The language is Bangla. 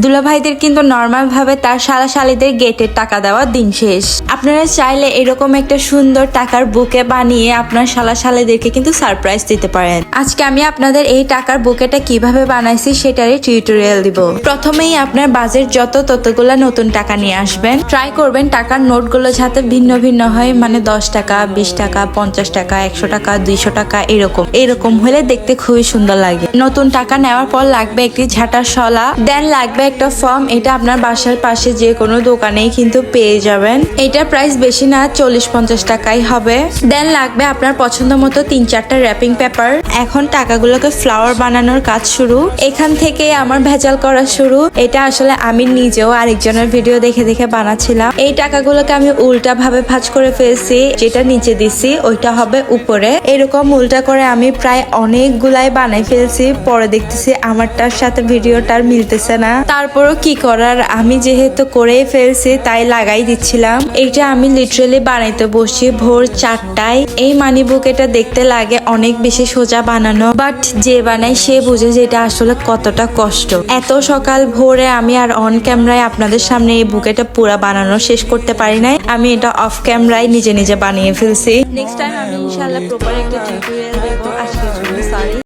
দুলাভাইদের কিন্তু নর্মাল ভাবে তার শালা-শালিদের গেটের টাকা দেওয়ার দিন শেষ। আপনারা চাইলে এরকম একটা সুন্দর টাকার বুকে বানিয়ে আপনার শালা-শালিদেরকে কিন্তু সারপ্রাইজ দিতে পারেন। আজকে আমি আপনাদের এই টাকার বুকেটা কিভাবে বানাইছি সেটারই টিউটোরিয়াল দিব। প্রথমেই আপনার বাজেট যত ততগুলা নতুন টাকা নিয়ে আসবেন। ট্রাই করবেন টাকার নোটগুলো যাতে ভিন্ন ভিন্ন হয়, মানে 10 টাকা, 20 টাকা, 50 টাকা, 100 টাকা, 200 টাকা এরকম হলে দেখতে খুবই সুন্দর লাগে। নতুন টাকা নেওয়ার পর লাগবে একটি ঝাঁটার শলা, দেন লাগবে একটা ফর্ম। এটা আপনার বাসার পাশে যে কোনো দোকানেই কিন্তু পেয়ে যাবেন। এটার প্রাইস বেশি না, 40-50 টাকাই হবে। দেন লাগবে আপনার পছন্দ মতো 3-4টা র্যাপিং পেপার। এখন টাকাগুলোকে ফ্লাওয়ার বানানোর কাজ শুরু। এখান থেকে আমার ভেজাল করা শুরু। এটা আসলে আমি নিজেও আরেকজনের ভিডিও দেখে দেখে বানাচ্ছিলাম। এই টাকাগুলোকে আমি উল্টা ভাবে ভাঁজ করে ফেলছি, যেটা নিচে দিছি ওইটা হবে উপরে। এরকম উল্টা করে আমি প্রায় অনেকগুলাই বানাই ফেলছি। পরে দেখতেছি আমারটার সাথে ভিডিওটার মিলতেছে না। তারপরও কি করার, আমি যেহেতু করেই ফেলছি তাই লাগাই দিচ্ছিলাম। এইটা আমি লিটারেলি বানাইতে বসি ভোর 4টায়। এই মানি বুকেটা দেখতে লাগে অনেক বেশি সোজা বানানো, বাট যে বানায় সে বুঝে যে এটা আসলে কতটা কষ্ট। এত সকাল ভোরে আমি আর অন ক্যামেরায় আপনাদের সামনে এই বুকেটা পুরা বানানো শেষ করতে পারি নাই। আমি এটা অফ ক্যামেরায় নিজে নিজে বানিয়ে ফেলছি। নেক্সট টাইম আমি ইনশাআল্লাহ প্রপার একটা টিউটোরিয়াল দেব। আজকের জন্য সরি।